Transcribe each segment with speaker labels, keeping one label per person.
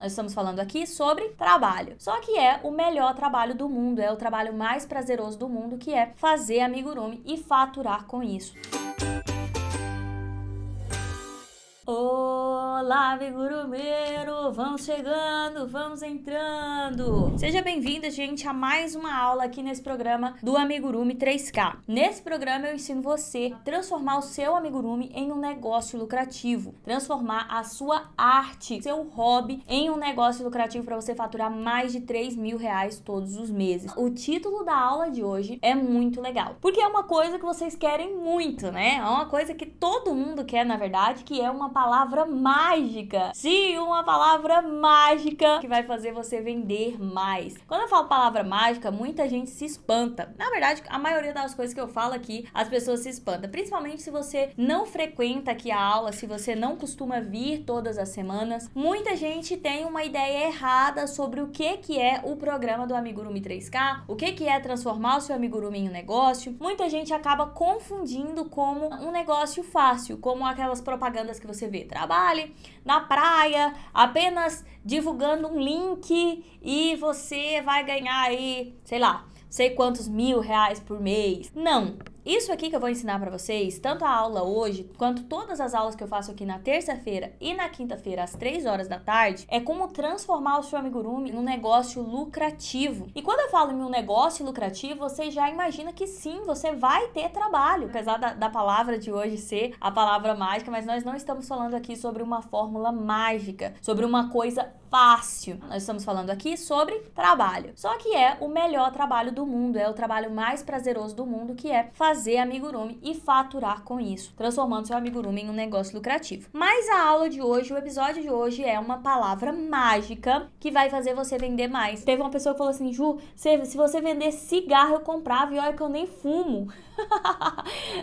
Speaker 1: Nós estamos falando aqui sobre trabalho. Só que é o melhor trabalho do mundo, é o trabalho mais prazeroso do mundo, que é fazer amigurumi e faturar com isso. Olá, amigurumeiro! Vamos chegando, vamos entrando! Seja bem-vindo, gente, a mais uma aula aqui nesse programa do Amigurumi 3K. Nesse programa eu ensino você a transformar o seu amigurumi em um negócio lucrativo, transformar a sua arte, seu hobby, em um negócio lucrativo para você faturar mais de 3 mil reais todos os meses. O título da aula de hoje é muito legal, porque é uma coisa que vocês querem muito, né? É uma coisa que todo mundo quer, na verdade, que é uma palavra mágica. Sim, uma palavra mágica que vai fazer você vender mais. Quando eu falo palavra mágica, muita gente se espanta. Na verdade, a maioria das coisas que eu falo aqui, as pessoas se espantam. Principalmente se você não frequenta aqui a aula, se você não costuma vir todas as semanas. Muita gente tem uma ideia errada sobre o que é o programa do Amigurumi 3K, o que é transformar o seu amigurumi em um negócio. Muita gente acaba confundindo como um negócio fácil, como aquelas propagandas que você vê, trabalhe na praia, apenas divulgando um link e você vai ganhar aí, sei lá, sei quantos mil reais por mês. Não. Isso aqui que eu vou ensinar pra vocês, tanto a aula hoje, quanto todas as aulas que eu faço aqui na terça-feira e na quinta-feira, às 3 horas da tarde, é como transformar o seu amigurumi num negócio lucrativo. E quando eu falo em um negócio lucrativo, você já imagina que sim, você vai ter trabalho. Apesar da palavra de hoje ser a palavra mágica, mas nós não estamos falando aqui sobre uma fórmula mágica, sobre uma coisa fácil. Nós estamos falando aqui sobre trabalho. Só que é o melhor trabalho do mundo, é o trabalho mais prazeroso do mundo, que é fazer amigurumi e faturar com isso, transformando seu amigurumi em um negócio lucrativo. Mas a aula de hoje, o episódio de hoje é uma palavra mágica que vai fazer você vender mais. Teve uma pessoa que falou assim: Ju, se você vender cigarro eu comprava, e olha que eu nem fumo.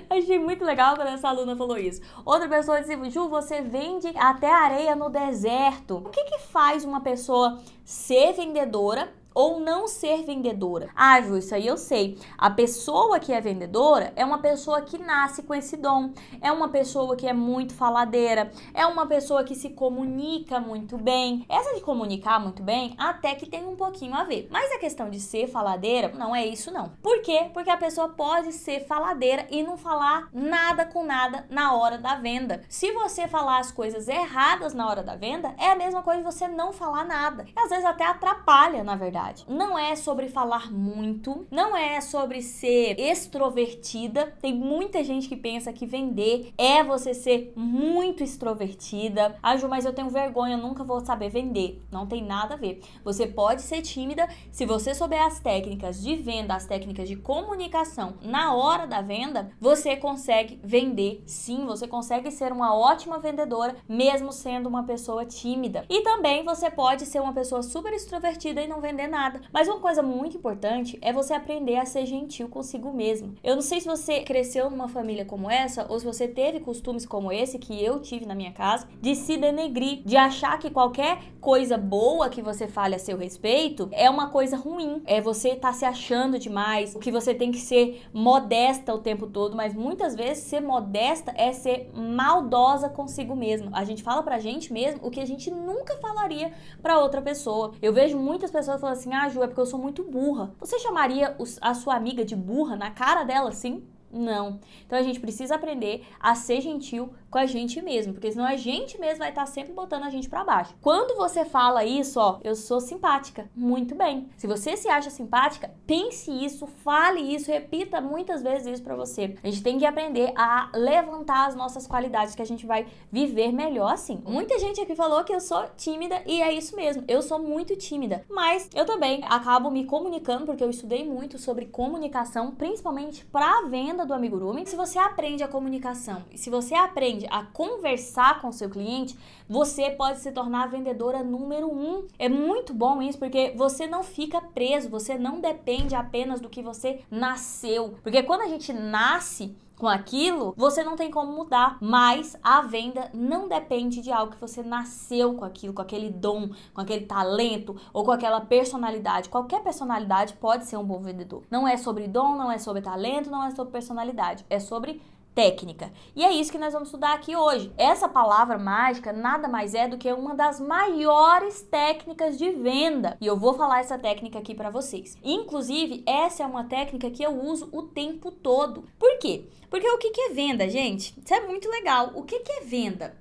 Speaker 1: Achei muito legal quando essa aluna falou isso. Outra pessoa disse: Ju, você vende até areia no deserto. O que faz uma pessoa ser vendedora ou não ser vendedora? Ah, Ju, isso aí eu sei. A pessoa que é vendedora é uma pessoa que nasce com esse dom. É uma pessoa que é muito faladeira. É uma pessoa que se comunica muito bem. Essa de comunicar muito bem até que tem um pouquinho a ver. Mas a questão de ser faladeira não é isso não. Por quê? Porque a pessoa pode ser faladeira e não falar nada com nada na hora da venda. Se você falar as coisas erradas na hora da venda, é a mesma coisa de você não falar nada. E às vezes até atrapalha, na verdade. Não é sobre falar muito, não é sobre ser extrovertida. Tem muita gente que pensa que vender é você ser muito extrovertida. Ah, Ju, mas eu tenho vergonha, eu nunca vou saber vender. Não tem nada a ver. Você pode ser tímida se você souber as técnicas de venda, as técnicas de comunicação na hora da venda, você consegue vender sim, você consegue ser uma ótima vendedora mesmo sendo uma pessoa tímida. E também você pode ser uma pessoa super extrovertida e não vender nada. Mas uma coisa muito importante é você aprender a ser gentil consigo mesmo. Eu não sei se você cresceu numa família como essa ou se você teve costumes como esse que eu tive na minha casa, de se denegrir, de achar que qualquer coisa boa que você fale a seu respeito é uma coisa ruim. É você tá se achando demais, que você tem que ser modesta o tempo todo, mas muitas vezes ser modesta é ser maldosa consigo mesmo. A gente fala pra gente mesmo o que a gente nunca falaria pra outra pessoa. Eu vejo muitas pessoas falando assim: ah, Ju, é porque eu sou muito burra. Você chamaria a sua amiga de burra na cara dela assim? Não. Então a gente precisa aprender a ser gentil com a gente mesmo, porque senão a gente mesmo vai estar sempre botando a gente pra baixo. Quando você fala isso, ó, eu sou simpática, muito bem. Se você se acha simpática, pense isso, fale isso, repita muitas vezes isso pra você. A gente tem que aprender a levantar as nossas qualidades, que a gente vai viver melhor assim. Muita gente aqui falou que eu sou tímida e é isso mesmo, eu sou muito tímida, mas eu também acabo me comunicando porque eu estudei muito sobre comunicação, principalmente pra venda do amigurumi. Se você aprende a comunicação e se você aprende a conversar com o seu cliente, você pode se tornar a vendedora número 1. É muito bom isso, porque você não fica preso, você não depende apenas do que você nasceu. Porque quando a gente nasce com aquilo, você não tem como mudar, mas a venda não depende de algo que você nasceu com aquilo, com aquele dom, com aquele talento ou com aquela personalidade. Qualquer personalidade pode ser um bom vendedor. Não é sobre dom, não é sobre talento, não é sobre personalidade, é sobre técnica. E é isso que nós vamos estudar aqui hoje. Essa palavra mágica nada mais é do que uma das maiores técnicas de venda. E eu vou falar essa técnica aqui para vocês. Inclusive, essa é uma técnica que eu uso o tempo todo. Por quê? Porque o que é venda, gente? Isso é muito legal. O que é venda?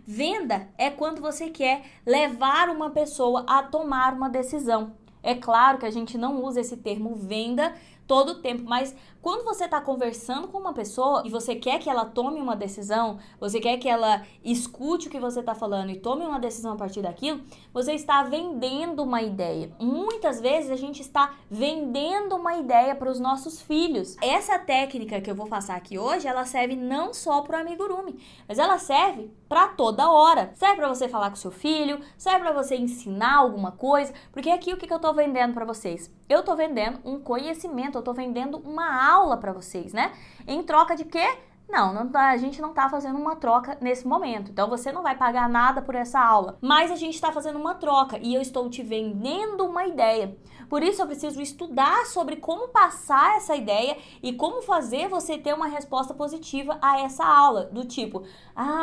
Speaker 1: Venda é quando você quer levar uma pessoa a tomar uma decisão. É claro que a gente não usa esse termo venda todo o tempo, mas quando você está conversando com uma pessoa e você quer que ela tome uma decisão, você quer que ela escute o que você está falando e tome uma decisão a partir daquilo, você está vendendo uma ideia. Muitas vezes a gente está vendendo uma ideia para os nossos filhos. Essa técnica que eu vou passar aqui hoje, ela serve não só para o amigurumi, mas ela serve para toda hora. Serve para você falar com seu filho, serve para você ensinar alguma coisa, porque aqui o que eu estou vendendo para vocês? Eu estou vendendo um conhecimento, eu estou vendendo uma aula para vocês, né? Em troca de quê? Não, a gente não está fazendo uma troca nesse momento. Então, você não vai pagar nada por essa aula. Mas a gente está fazendo uma troca e eu estou te vendendo uma ideia. Por isso, eu preciso estudar sobre como passar essa ideia e como fazer você ter uma resposta positiva a essa aula. Do tipo,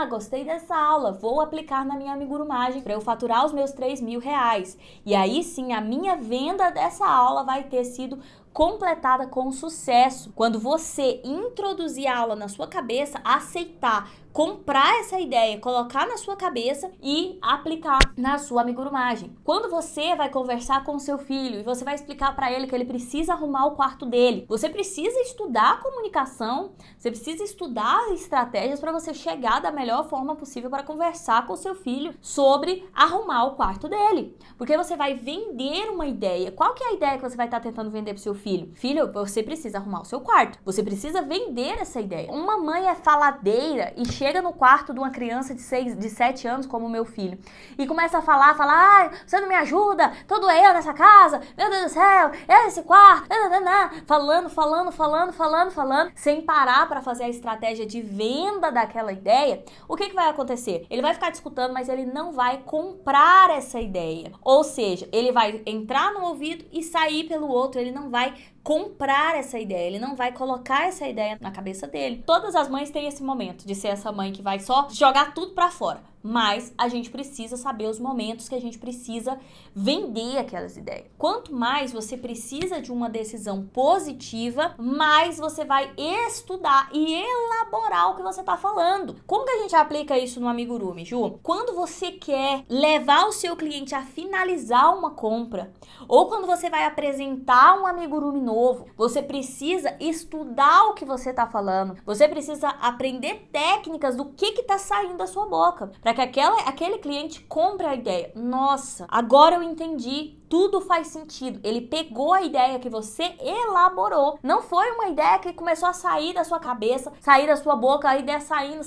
Speaker 1: gostei dessa aula, vou aplicar na minha amigurumagem para eu faturar os meus R$3.000. E aí sim, a minha venda dessa aula vai ter sido completada com sucesso. Quando você introduzir a aula na sua cabeça, aceitar, comprar essa ideia, colocar na sua cabeça e aplicar na sua amigurumagem. Quando você vai conversar com o seu filho e você vai explicar para ele que ele precisa arrumar o quarto dele, você precisa estudar a comunicação, você precisa estudar estratégias para você chegar da melhor forma possível para conversar com o seu filho sobre arrumar o quarto dele. Porque você vai vender uma ideia. Qual que é a ideia que você vai estar tentando vender para o seu filho? Filho, você precisa arrumar o seu quarto. Você precisa vender essa ideia. Uma mãe é faladeira e chega no quarto de uma criança de 7 anos, como o meu filho, e começa a falar, você não me ajuda, todo eu nessa casa, meu Deus do céu, esse quarto, falando, sem parar para fazer a estratégia de venda daquela ideia. O que vai acontecer? Ele vai ficar te escutando, mas ele não vai comprar essa ideia. Ou seja, ele vai entrar no ouvido e sair pelo outro, ele não vai comprar essa ideia, ele não vai colocar essa ideia na cabeça dele. Todas as mães têm esse momento de ser essa mãe que vai só jogar tudo pra fora. Mas a gente precisa saber os momentos que a gente precisa vender aquelas ideias. Quanto mais você precisa de uma decisão positiva, mais você vai estudar e elaborar o que você está falando. Como que a gente aplica isso no amigurumi, Ju? Quando você quer levar o seu cliente a finalizar uma compra, ou quando você vai apresentar um amigurumi novo, você precisa estudar o que você está falando. Você precisa aprender técnicas do que está saindo da sua boca, para que aquele cliente compre a ideia. Nossa, agora eu entendi. Tudo faz sentido. Ele pegou a ideia que você elaborou. Não foi uma ideia que começou a sair da sua cabeça, sair da sua boca, a ideia saindo,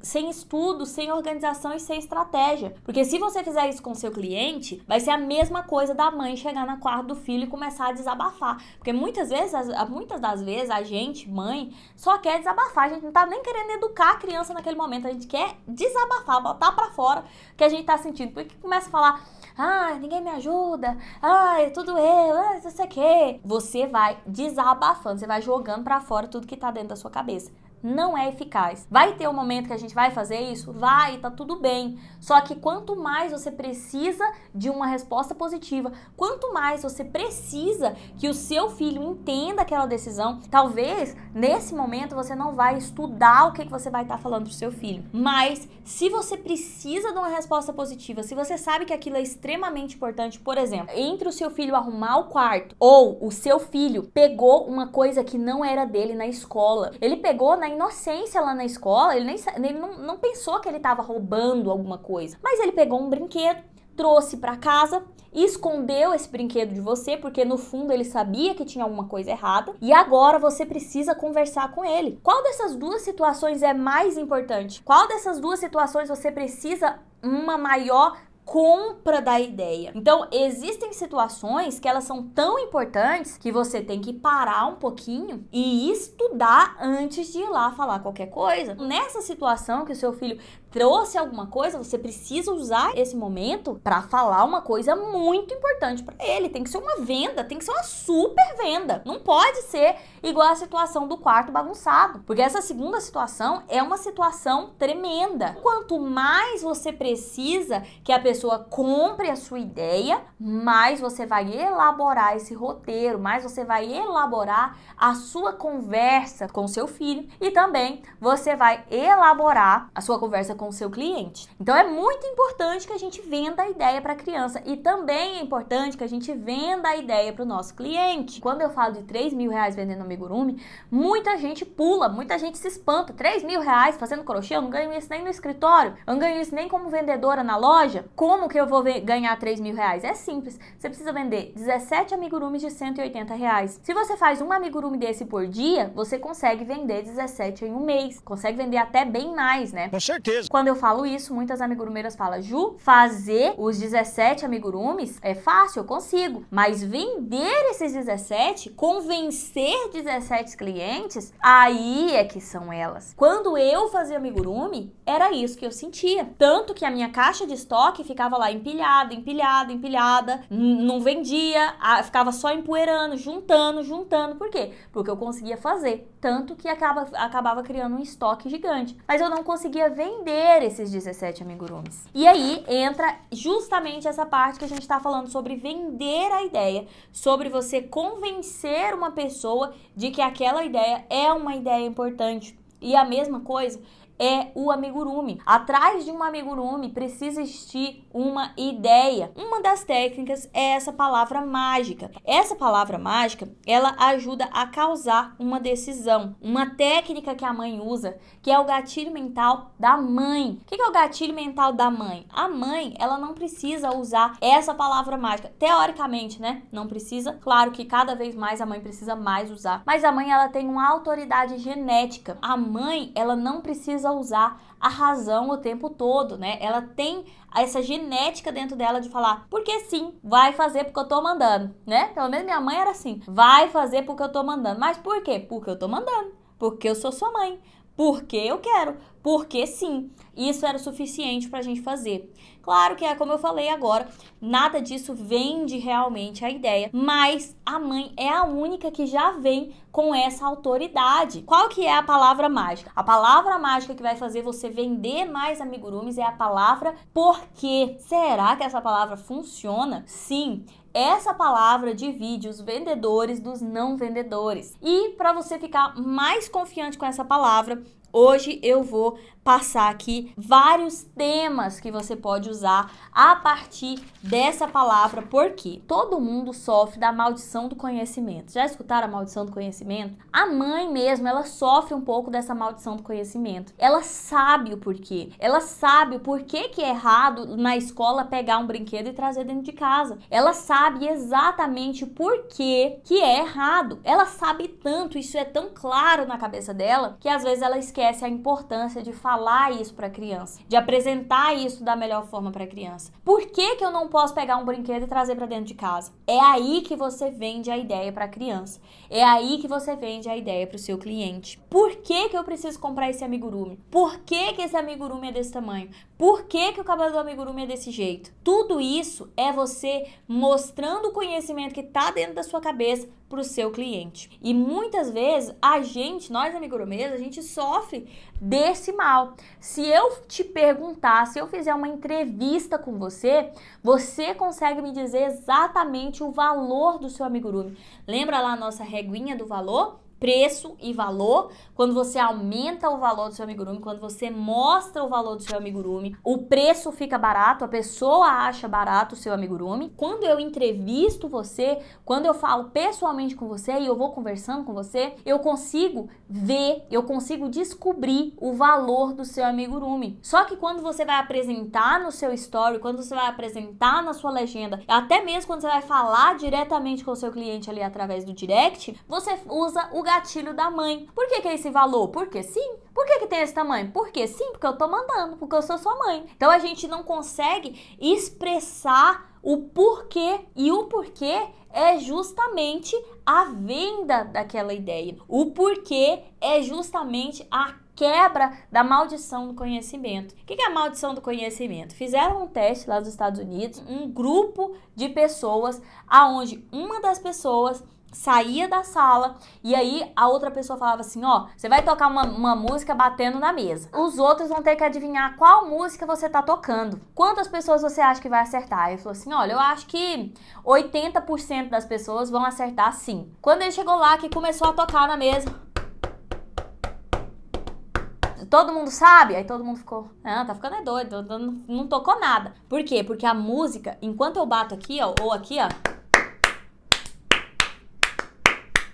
Speaker 1: sem estudo, sem organização e sem estratégia. Porque se você fizer isso com seu cliente, vai ser a mesma coisa da mãe chegar na quarto do filho e começar a desabafar. Porque muitas das vezes, a gente, mãe, só quer desabafar. A gente não tá nem querendo educar a criança naquele momento. A gente quer desabafar, botar pra fora o que a gente tá sentindo. Porque começa a falar, ninguém me ajuda, tudo eu, não sei o que. Você vai desabafando, você vai jogando pra fora tudo que tá dentro da sua cabeça. Não é eficaz. Vai ter um momento que a gente vai fazer isso? Vai, tá tudo bem. Só que quanto mais você precisa de uma resposta positiva, quanto mais você precisa que o seu filho entenda aquela decisão, talvez nesse momento você não vai estudar o que você vai estar falando pro seu filho. Mas se você precisa de uma resposta positiva, se você sabe que aquilo é extremamente importante, por exemplo, entre o seu filho arrumar o quarto ou o seu filho pegou uma coisa que não era dele na escola, ele pegou na inocência lá na escola, ele não pensou que ele estava roubando alguma coisa, mas ele pegou um brinquedo, trouxe para casa, escondeu esse brinquedo de você, porque no fundo ele sabia que tinha alguma coisa errada, e agora você precisa conversar com ele. Qual dessas duas situações é mais importante? Qual dessas duas situações você precisa uma maior compra da ideia. Então, existem situações que elas são tão importantes que você tem que parar um pouquinho e estudar antes de ir lá falar qualquer coisa. Nessa situação que o seu filho trouxe alguma coisa, você precisa usar esse momento para falar uma coisa muito importante para ele. Tem que ser uma venda, tem que ser uma super venda. Não pode ser igual a situação do quarto bagunçado, porque essa segunda situação é uma situação tremenda. Quanto mais você precisa que a pessoa compre a sua ideia, mais você vai elaborar esse roteiro, mais você vai elaborar a sua conversa com o seu filho e também você vai elaborar a sua conversa com o seu cliente. Então é muito importante que a gente venda a ideia para a criança e também é importante que a gente venda a ideia para o nosso cliente. Quando eu falo de R$3.000 vendendo amigurumi, muita gente pula, muita gente se espanta. R$3.000 fazendo crochê, eu não ganho isso nem no escritório, eu não ganho isso nem como vendedora na loja. Como que eu vou ganhar R$3.000? É simples, você precisa vender 17 amigurumis de R$180. Se você faz um amigurumi desse por dia, você consegue vender 17 em um mês, consegue vender até bem mais, né?
Speaker 2: Com certeza.
Speaker 1: Quando eu falo isso, muitas amigurumeiras falam: Ju, fazer os 17 amigurumis é fácil, eu consigo, mas vender esses 17, convencer 17 clientes, aí é que são elas. Quando eu fazia amigurumi, era isso que eu sentia. Tanto que a minha caixa de estoque ficava lá empilhada, não vendia, ficava só empoeirando, juntando. Por quê? Porque eu conseguia fazer. Tanto que acabava criando um estoque gigante. Mas eu não conseguia vender esses 17 amigurumis. E aí entra justamente essa parte que a gente está falando sobre vender a ideia, sobre você convencer uma pessoa de que aquela ideia é uma ideia importante. E a mesma coisa é o amigurumi. Atrás de um amigurumi precisa existir uma ideia. Uma das técnicas é essa palavra mágica. Essa palavra mágica, ela ajuda a causar uma decisão. Uma técnica que a mãe usa, que é o gatilho mental da mãe. O que é o gatilho mental da mãe? A mãe, ela não precisa usar essa palavra mágica. Teoricamente, né? Não precisa. Claro que cada vez mais a mãe precisa mais usar. Mas a mãe, ela tem uma autoridade genética. A mãe, ela não precisa usar a razão o tempo todo, né? Ela tem essa genética dentro dela de falar, porque sim, vai fazer porque eu tô mandando, né? Pelo menos minha mãe era assim, vai fazer porque eu tô mandando. Mas por quê? Porque eu tô mandando, porque eu sou sua mãe, porque eu quero, porque sim. Isso era o suficiente pra gente fazer. Claro que é como eu falei agora, nada disso vende realmente a ideia, mas a mãe é a única que já vem com essa autoridade. Qual que é a palavra mágica? A palavra mágica que vai fazer você vender mais amigurumis é a palavra porque. Será que essa palavra funciona? Sim. Essa palavra divide os vendedores dos não vendedores. E para você ficar mais confiante com essa palavra, hoje eu vou passar aqui vários temas que você pode usar a partir dessa palavra, porque todo mundo sofre da maldição do conhecimento. Já escutaram a maldição do conhecimento? A mãe mesmo, ela sofre um pouco dessa maldição do conhecimento. Ela sabe o porquê. Ela sabe o porquê que é errado na escola pegar um brinquedo e trazer dentro de casa. Ela sabe exatamente o porquê que é errado. Ela sabe tanto, isso é tão claro na cabeça dela, que às vezes ela esquece a importância de falar isso para a criança, de apresentar isso da melhor forma para a criança. Por que que eu não posso pegar um brinquedo e trazer para dentro de casa? É aí que você vende a ideia para a criança. É aí que você vende a ideia para o seu cliente. Por que que eu preciso comprar esse amigurumi? Por que que esse amigurumi é desse tamanho? Por que que o cabelo do amigurumi é desse jeito? Tudo isso é você mostrando o conhecimento que está dentro da sua cabeça para o seu cliente. E muitas vezes nós amigurumeiros, a gente sofre desse mal. Se eu te perguntar, se eu fizer uma entrevista com você, você consegue me dizer exatamente o valor do seu amigurumi. Lembra lá a nossa reguinha do valor? Preço e valor. Quando você aumenta o valor do seu amigurumi, quando você mostra o valor do seu amigurumi, o preço fica barato, a pessoa acha barato o seu amigurumi. Quando eu entrevisto você, quando eu falo pessoalmente com você e eu vou conversando com você, eu consigo ver, eu consigo descobrir o valor do seu amigurumi. Só que quando você vai apresentar no seu story, quando você vai apresentar na sua legenda, até mesmo quando você vai falar diretamente com o seu cliente ali através do direct, você usa o gatilho da mãe. Por que é esse valor? Porque sim. Por que tem esse tamanho? Porque sim, porque eu tô mandando, porque eu sou sua mãe. Então a gente não consegue expressar o porquê, e o porquê é justamente a venda daquela ideia. O porquê é justamente a quebra da maldição do conhecimento. O que é a maldição do conhecimento? Fizeram um teste lá nos Estados Unidos, um grupo de pessoas, aonde uma das pessoas saía da sala e aí a outra pessoa falava assim, ó, você vai tocar uma música batendo na mesa. Os outros vão ter que adivinhar qual música você tá tocando. Quantas pessoas você acha que vai acertar? Ele falou assim, olha, eu acho que 80% das pessoas vão acertar sim. Quando ele chegou lá, que começou a tocar na mesa, todo mundo sabe? Aí todo mundo ficou, tá ficando doido, não tocou nada. Por quê? Porque a música, enquanto eu bato aqui, ó, ou aqui, ó,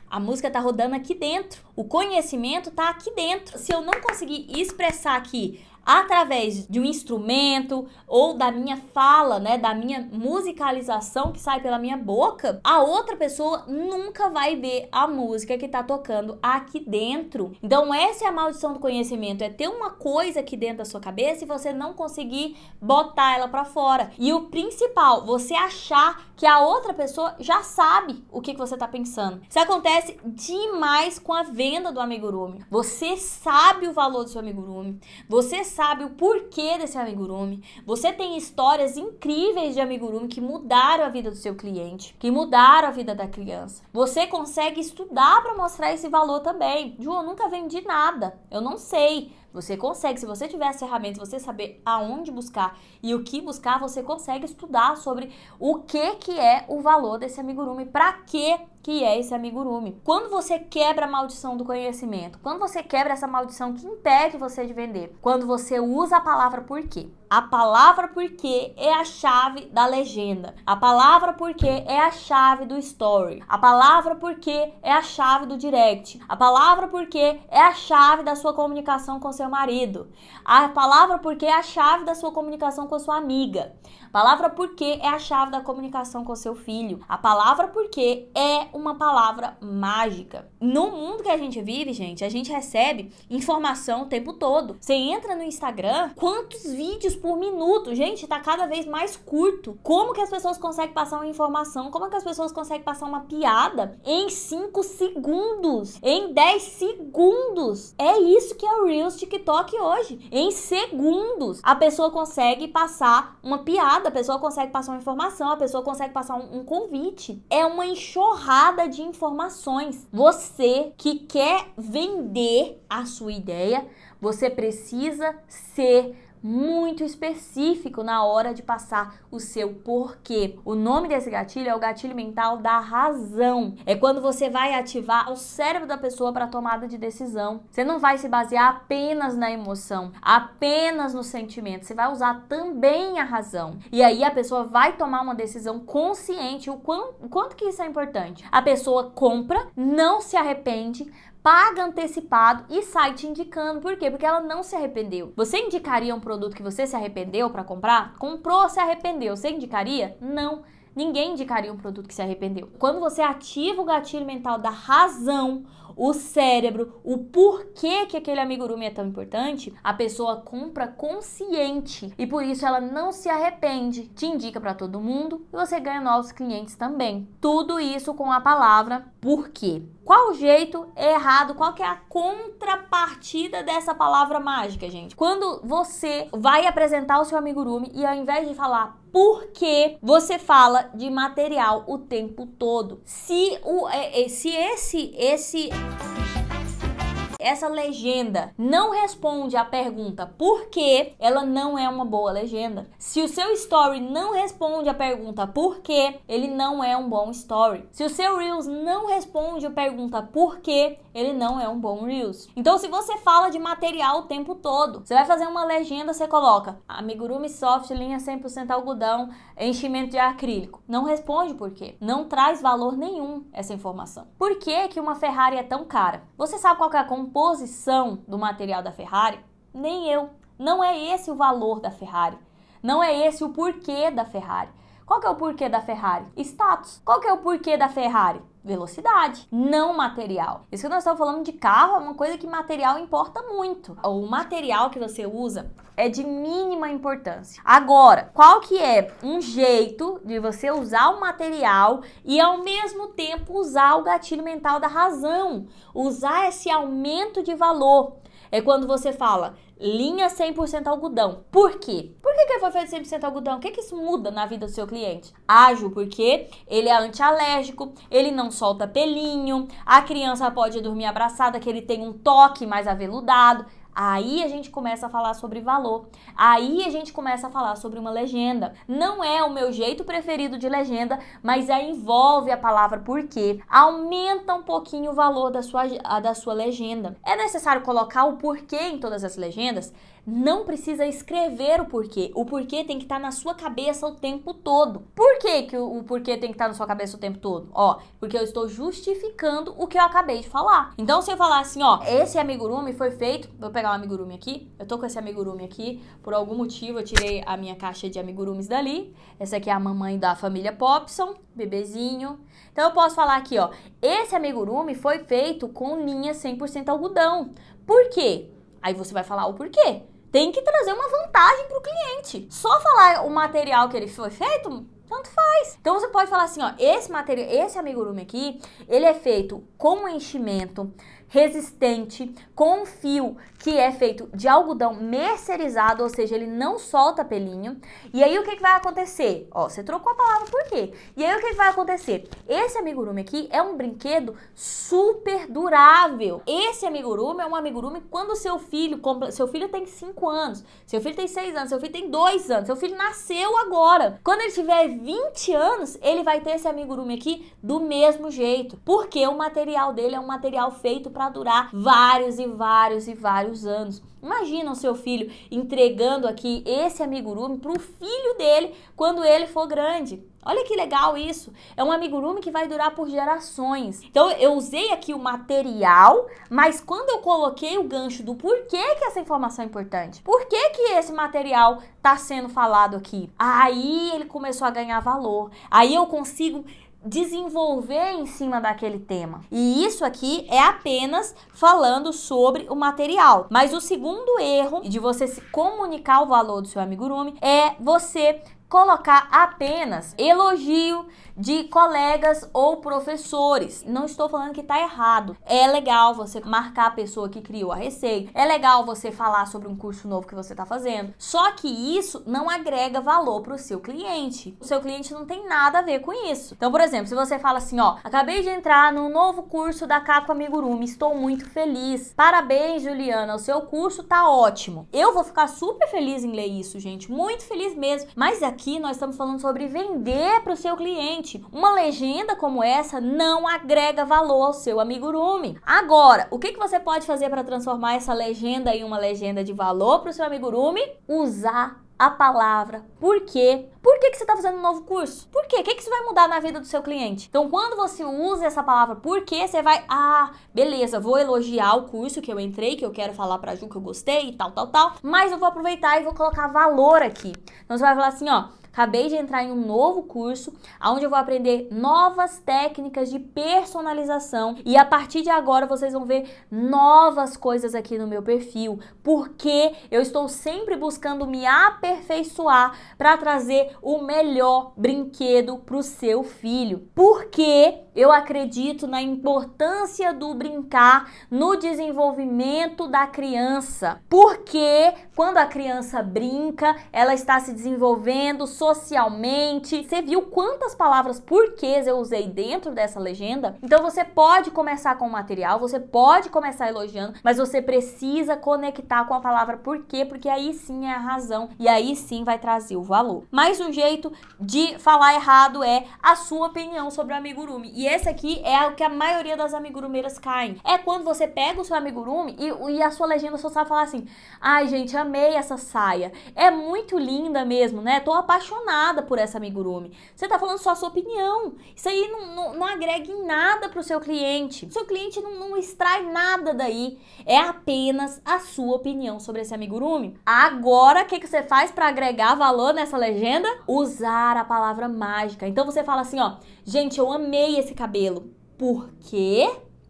Speaker 1: a música tá rodando aqui dentro. O conhecimento tá aqui dentro. Se eu não conseguir expressar aqui através de um instrumento ou da minha fala, né, da minha musicalização que sai pela minha boca, a outra pessoa nunca vai ver a música que tá tocando aqui dentro. Então essa é a maldição do conhecimento, é ter uma coisa aqui dentro da sua cabeça e você não conseguir botar ela pra fora. E o principal, você achar que a outra pessoa já sabe o que você tá pensando. Isso acontece demais com a venda do amigurumi. Você sabe o valor do seu amigurumi, você sabe o porquê desse amigurumi, você tem histórias incríveis de amigurumi que mudaram a vida do seu cliente, que mudaram a vida da criança. Você consegue estudar para mostrar esse valor também. Ju, eu nunca vendi nada, eu não sei. Você consegue, se você tiver as ferramentas, você saber aonde buscar e o que buscar, você consegue estudar sobre o que é o valor desse amigurumi, para que é esse amigurumi. Quando você quebra a maldição do conhecimento, quando você quebra essa maldição que impede você de vender, quando você usa a palavra porquê. A palavra porquê é a chave da legenda. A palavra porquê é a chave do story. A palavra porquê é a chave do direct. A palavra porquê é a chave da sua comunicação com seu marido. A palavra porquê é a chave da sua comunicação com sua amiga. A palavra porquê é a chave da comunicação com seu filho. A palavra porquê é uma palavra mágica. No mundo que a gente vive, gente, a gente recebe informação o tempo todo. Você entra no Instagram, quantos vídeos por minuto? Gente, tá cada vez mais curto. Como que as pessoas conseguem passar uma informação? Como que as pessoas conseguem passar uma piada em 5 segundos? Em 10 segundos? É isso que é o Reels TikTok hoje. Em segundos, a pessoa consegue passar uma piada, a pessoa consegue passar uma informação, a pessoa consegue passar um convite. É uma enxurrada de informações. Você que quer vender a sua ideia, você precisa ser muito específico na hora de passar o seu porquê. O nome desse gatilho é o gatilho mental da razão. É quando você vai ativar o cérebro da pessoa para tomada de decisão. Você não vai se basear apenas na emoção, apenas no sentimento. Você vai usar também a razão. E aí a pessoa vai tomar uma decisão consciente. O quanto que isso é importante? A pessoa compra, não se arrepende, paga antecipado e sai te indicando. Por quê? Porque ela não se arrependeu. Você indicaria um produto que você se arrependeu para comprar? Comprou, se arrependeu. Você indicaria? Não. Ninguém indicaria um produto que se arrependeu. Quando você ativa o gatilho mental da razão, o cérebro, o porquê que aquele amigurumi é tão importante, a pessoa compra consciente e por isso ela não se arrepende, te indica para todo mundo e você ganha novos clientes também. Tudo isso com a palavra porquê. Qual o jeito errado? Qual que é a contrapartida dessa palavra mágica, gente? Quando você vai apresentar o seu amigurumi e ao invés de falar porque você fala de material o tempo todo. Essa legenda não responde à pergunta por quê, ela não é uma boa legenda. Se o seu story não responde à pergunta por quê, ele não é um bom story. Se o seu Reels não responde à pergunta por quê, ele não é um bom Reels. Então, se você fala de material o tempo todo, você vai fazer uma legenda, você coloca amigurumi soft, linha 100% algodão, enchimento de acrílico. Não responde por quê. Não traz valor nenhum essa informação. Por que que uma Ferrari é tão cara? Você sabe qual que é a composição do material da Ferrari? Nem eu. Não é esse o valor da Ferrari. Não é esse o porquê da Ferrari. Qual que é o porquê da Ferrari? Status. Qual que é o porquê da Ferrari? Velocidade, não material. Isso que nós estamos falando de carro é uma coisa que material importa muito. O material que você usa é de mínima importância. Agora, qual que é um jeito de você usar o material e ao mesmo tempo usar o gatilho mental da razão? Usar esse aumento de valor. É quando você fala linha 100% algodão. Por quê? Por que foi feito 100% algodão? O que isso muda na vida do seu cliente? Ágil, porque ele é antialérgico, ele não solta pelinho, a criança pode dormir abraçada, que ele tem um toque mais aveludado. Aí a gente começa a falar sobre valor. Aí a gente começa a falar sobre uma legenda. Não é o meu jeito preferido de legenda, mas aí envolve a palavra porquê. Aumenta um pouquinho o valor da sua legenda. É necessário colocar o porquê em todas as legendas? Não precisa escrever o porquê. O porquê tem que estar na sua cabeça o tempo todo. Por que o porquê tem que estar na sua cabeça o tempo todo? Porque eu estou justificando o que eu acabei de falar. Então, se eu falar assim, esse amigurumi foi feito... Vou pegar um amigurumi aqui. Eu tô com esse amigurumi aqui. Por algum motivo, eu tirei a minha caixa de amigurumis dali. Essa aqui é a mamãe da família Popson. Bebezinho. Então, eu posso falar aqui, esse amigurumi foi feito com linha 100% algodão. Por quê? Aí você vai falar o porquê. Tem que trazer uma vantagem para o cliente. Só falar o material que ele foi feito, tanto faz. Então você pode falar assim, esse amigurumi aqui, ele é feito com enchimento resistente, com um fio que é feito de algodão mercerizado, ou seja, ele não solta pelinho. E aí o que vai acontecer? Você trocou a palavra por quê? E aí o que vai acontecer? Esse amigurumi aqui é um brinquedo super durável. Esse amigurumi é um amigurumi quando seu filho tem 5 anos, seu filho tem 6 anos, seu filho tem 2 anos, seu filho nasceu agora. Quando ele tiver 20 anos, ele vai ter esse amigurumi aqui do mesmo jeito, porque o material dele é um material feito para durar vários e vários e vários anos. Imagina o seu filho entregando aqui esse amigurumi para o filho dele quando ele for grande. Olha que legal isso. É um amigurumi que vai durar por gerações. Então eu usei aqui o material, mas quando eu coloquei o gancho do porquê que essa informação é importante, por que esse material está sendo falado aqui, aí ele começou a ganhar valor. Aí eu consigo desenvolver em cima daquele tema. E isso aqui é apenas falando sobre o material. Mas o segundo erro de você se comunicar o valor do seu amigurumi é você colocar apenas elogio de colegas ou professores. Não estou falando que está errado. É legal você marcar a pessoa que criou a receita. É legal você falar sobre um curso novo que você está fazendo. Só que isso não agrega valor para o seu cliente. O seu cliente não tem nada a ver com isso. Então, por exemplo, se você fala assim, acabei de entrar no novo curso da Caco Amigurumi, estou muito feliz. Parabéns, Juliana, o seu curso tá ótimo. Eu vou ficar super feliz em ler isso, gente. Muito feliz mesmo. Mas aqui nós estamos falando sobre vender para o seu cliente. Uma legenda como essa não agrega valor ao seu amigurumi. Agora, o que você pode fazer para transformar essa legenda em uma legenda de valor para o seu amigurumi? Usar a palavra porquê. Por que você está fazendo um novo curso? Por quê? O que isso vai mudar na vida do seu cliente? Então, quando você usa essa palavra porquê, você vai, beleza, vou elogiar o curso que eu entrei, que eu quero falar pra Ju que eu gostei e tal, mas eu vou aproveitar e vou colocar valor aqui. Então, você vai falar assim, acabei de entrar em um novo curso, onde eu vou aprender novas técnicas de personalização e a partir de agora vocês vão ver novas coisas aqui no meu perfil, porque eu estou sempre buscando me aperfeiçoar para trazer o melhor brinquedo para o seu filho. Porque eu acredito na importância do brincar no desenvolvimento da criança. Porque quando a criança brinca, ela está se desenvolvendo socialmente. Você viu quantas palavras porquês eu usei dentro dessa legenda? Então você pode começar com o material, você pode começar elogiando, mas você precisa conectar com a palavra porquê, porque aí sim é a razão e aí sim vai trazer o valor. Mas um jeito de falar errado é a sua opinião sobre o amigurumi. E esse aqui é o que a maioria das amigurumeiras caem. É quando você pega o seu amigurumi e a sua legenda só sabe falar assim: ai, gente, amei essa saia. É muito linda mesmo, né? Tô apaixonada apaixonada por essa amigurumi. Você tá falando só a sua opinião. Isso aí não agrega em nada pro seu cliente. O seu cliente não extrai nada daí. É apenas a sua opinião sobre esse amigurumi. Agora, o que você faz para agregar valor nessa legenda? Usar a palavra mágica. Então você fala assim, ó, gente, eu amei esse cabelo. Por quê?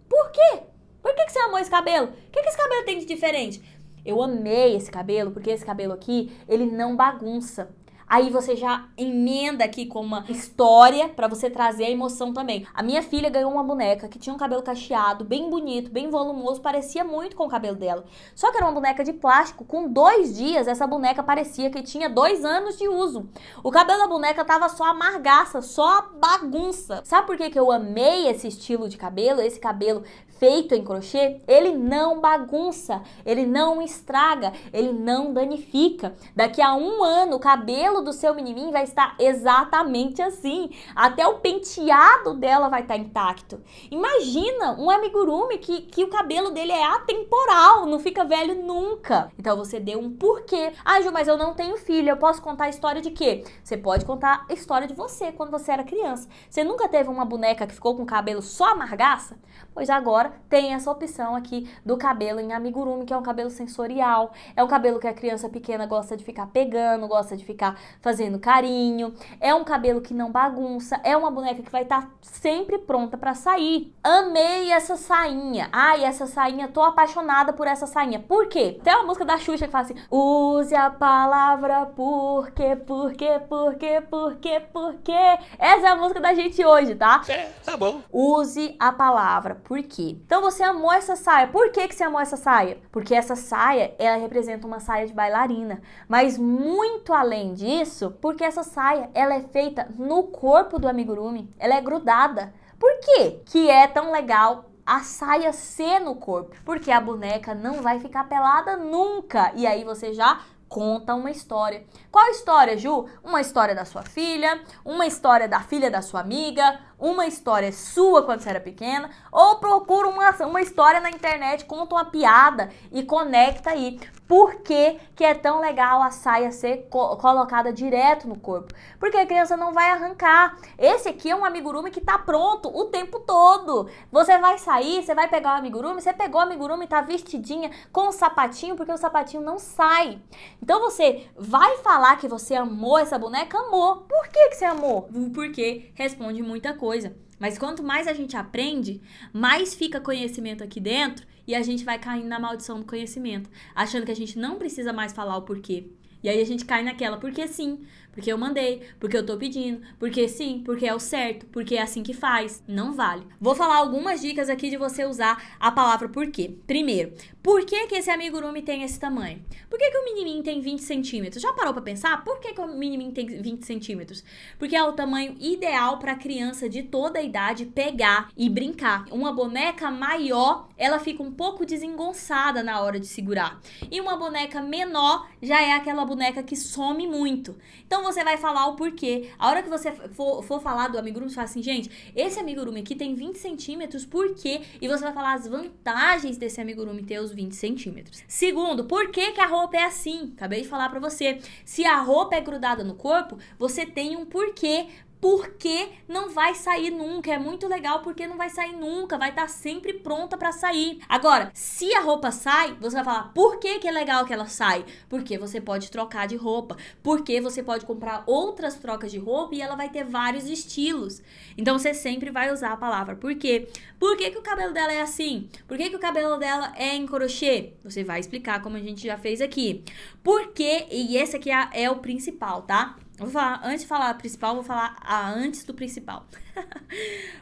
Speaker 1: Por quê? Por que você amou esse cabelo? O que esse cabelo tem de diferente? Eu amei esse cabelo porque esse cabelo aqui, ele não bagunça. Aí você já emenda aqui com uma história pra você trazer a emoção também. A minha filha ganhou uma boneca que tinha um cabelo cacheado, bem bonito, bem volumoso, parecia muito com o cabelo dela. Só que era uma boneca de plástico, com 2 dias essa boneca parecia que tinha 2 anos de uso. O cabelo da boneca tava só amargaça, só bagunça. Sabe por que eu amei esse estilo de cabelo, esse cabelo feito em crochê? Ele não bagunça, ele não estraga, ele não danifica. Daqui a 1 ano o cabelo do seu menininho vai estar exatamente assim. Até o penteado dela vai estar intacto. Imagina um amigurumi que o cabelo dele é atemporal, não fica velho nunca. Então você deu um porquê. Ah, Ju, mas eu não tenho filho, eu posso contar a história de quê? Você pode contar a história de você quando você era criança. Você nunca teve uma boneca que ficou com o cabelo só amargaça? Pois agora tem essa opção aqui do cabelo em amigurumi, que é um cabelo sensorial. É um cabelo que a criança pequena gosta de ficar pegando, gosta de ficar fazendo carinho. É um cabelo que não bagunça. É uma boneca que vai estar sempre pronta pra sair. Amei essa sainha. Ai, essa sainha, tô apaixonada por essa sainha. Por quê? Tem uma música da Xuxa que fala assim: use a palavra por quê, por quê, por quê, por quê, por quê. Essa é a música da gente hoje, tá?
Speaker 2: Tá bom.
Speaker 1: Use a palavra por quê. Então você amou essa saia. Por que você amou essa saia? Porque essa saia, ela representa uma saia de bailarina. Mas muito além disso, porque essa saia, ela é feita no corpo do amigurumi. Ela é grudada. Por quê que é tão legal a saia ser no corpo? Porque a boneca não vai ficar pelada nunca. E aí você já conta uma história. Qual história, Ju? Uma história da sua filha, uma história da filha da sua amiga, uma história sua quando você era pequena, ou procura uma história na internet, conta uma piada e conecta aí. Por que é tão legal a saia ser colocada direto no corpo? Porque a criança não vai arrancar. Esse aqui é um amigurumi que tá pronto o tempo todo. Você vai sair, você vai pegar o amigurumi, você pegou o amigurumi, tá vestidinha com o sapatinho, porque o sapatinho não sai. Então você vai falar que você amou essa boneca? Amou. Por que você amou? Porque responde muita coisa. Mas quanto mais a gente aprende, mais fica conhecimento aqui dentro e a gente vai caindo na maldição do conhecimento, achando que a gente não precisa mais falar o porquê. E aí a gente cai naquela, porque sim, porque eu mandei, porque eu tô pedindo, porque sim, porque é o certo, porque é assim que faz. Não vale. Vou falar algumas dicas aqui de você usar a palavra porquê. Primeiro, por que esse amigurumi tem esse tamanho? Por que o menininho tem 20 centímetros? Já parou pra pensar? Por que o menininho tem 20 centímetros? Porque é o tamanho ideal pra criança de toda a idade pegar e brincar. Uma boneca maior, ela fica um pouco desengonçada na hora de segurar. E uma boneca menor já é aquela boneca que some muito. Então você vai falar o porquê. A hora que você for falar do amigurumi, você fala assim, gente, esse amigurumi aqui tem 20 centímetros, por quê? E você vai falar as vantagens desse amigurumi ter os 20 centímetros. Segundo, por que a roupa é assim? Acabei de falar pra você. Se a roupa é grudada no corpo, você tem um porquê. Porque não vai sair nunca. É muito legal porque não vai sair nunca. Vai estar sempre pronta pra sair. Agora, se a roupa sai, você vai falar, por que é legal que ela sai? Porque você pode trocar de roupa. Porque você pode comprar outras trocas de roupa e ela vai ter vários estilos. Então, você sempre vai usar a palavra por quê. Por que o cabelo dela é assim? Por que o cabelo dela é em crochê? Você vai explicar como a gente já fez aqui. Por quê? E esse aqui é o principal, tá? Vou falar, antes de falar a principal, vou falar antes do principal.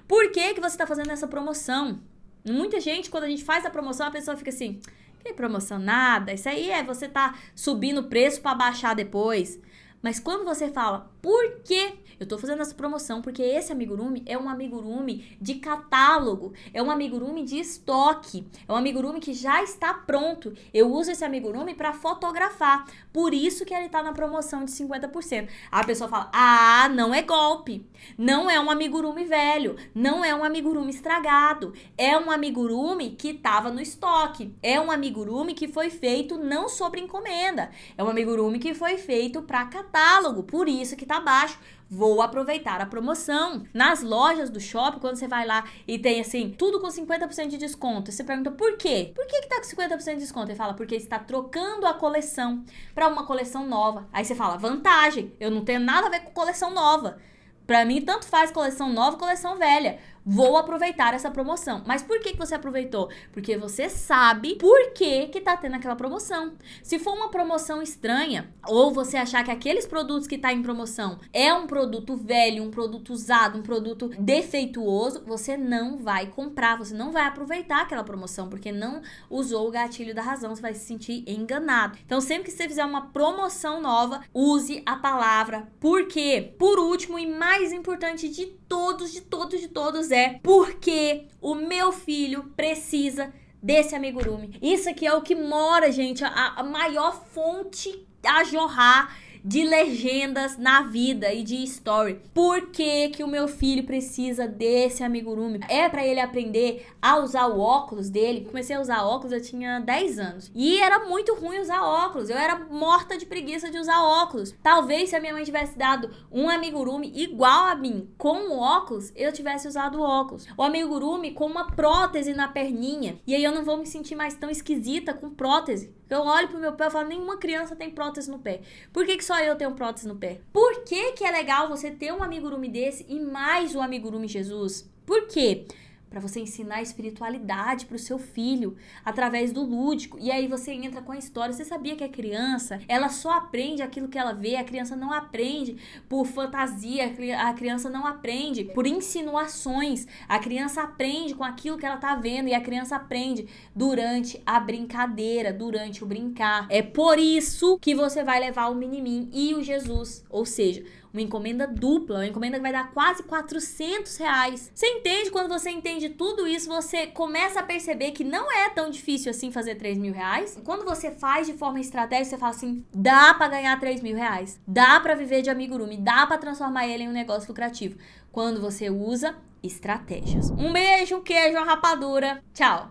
Speaker 1: Por que você tá fazendo essa promoção? Muita gente, quando a gente faz a promoção, a pessoa fica assim, que promoção nada, isso aí é você tá subindo o preço para baixar depois. Mas quando você fala, por que Eu tô fazendo essa promoção porque esse amigurumi é um amigurumi de catálogo, é um amigurumi de estoque, é um amigurumi que já está pronto. Eu uso esse amigurumi para fotografar, por isso que ele tá na promoção de 50%. A pessoa fala, não é golpe, não é um amigurumi velho, não é um amigurumi estragado, é um amigurumi que tava no estoque, é um amigurumi que foi feito não sobre encomenda, é um amigurumi que foi feito para catálogo, por isso que tá baixo. Vou aproveitar a promoção. Nas lojas do shopping, quando você vai lá e tem assim, tudo com 50% de desconto, você pergunta por quê? Por que tá com 50% de desconto? Ele fala, porque está trocando a coleção para uma coleção nova. Aí você fala, vantagem, eu não tenho nada a ver com coleção nova. Pra mim, tanto faz coleção nova, coleção velha. Vou aproveitar essa promoção. Mas por que você aproveitou? Porque você sabe por que tá tendo aquela promoção. Se for uma promoção estranha, ou você achar que aqueles produtos que tá em promoção é um produto velho, um produto usado, um produto defeituoso, você não vai comprar, você não vai aproveitar aquela promoção, porque não usou o gatilho da razão, você vai se sentir enganado. Então, sempre que você fizer uma promoção nova, use a palavra por quê. Por último e mais importante de todos, é porque o meu filho precisa desse amigurumi. Isso aqui é o que mora, gente, a maior fonte a jorrar de legendas na vida e de story. Por que que o meu filho precisa desse amigurumi? É pra ele aprender a usar o óculos dele. Comecei a usar óculos, eu tinha 10 anos. E era muito ruim usar óculos. Eu era morta de preguiça de usar óculos. Talvez se a minha mãe tivesse dado um amigurumi igual a mim, com o óculos, eu tivesse usado o óculos. O amigurumi com uma prótese na perninha. E aí eu não vou me sentir mais tão esquisita com prótese. Eu olho pro meu pé e falo, nenhuma criança tem prótese no pé. Por que só eu tenho prótese no pé? Por que é legal você ter um amigurumi desse e mais um amigurumi Jesus? Por quê? Para você ensinar espiritualidade pro seu filho através do lúdico. E aí você entra com a história. Você sabia que a criança, ela só aprende aquilo que ela vê. A criança não aprende por fantasia. A criança não aprende por insinuações. A criança aprende com aquilo que ela tá vendo. E a criança aprende durante a brincadeira, durante o brincar. É por isso que você vai levar o Minimim e o Jesus. Ou seja, uma encomenda dupla, uma encomenda que vai dar quase R$400. Você entende? Quando você entende tudo isso, você começa a perceber que não é tão difícil assim fazer R$3.000. Quando você faz de forma estratégica, você fala assim, dá pra ganhar R$3.000, dá pra viver de amigurumi, dá pra transformar ele em um negócio lucrativo. Quando você usa estratégias. Um beijo, um queijo, uma rapadura. Tchau!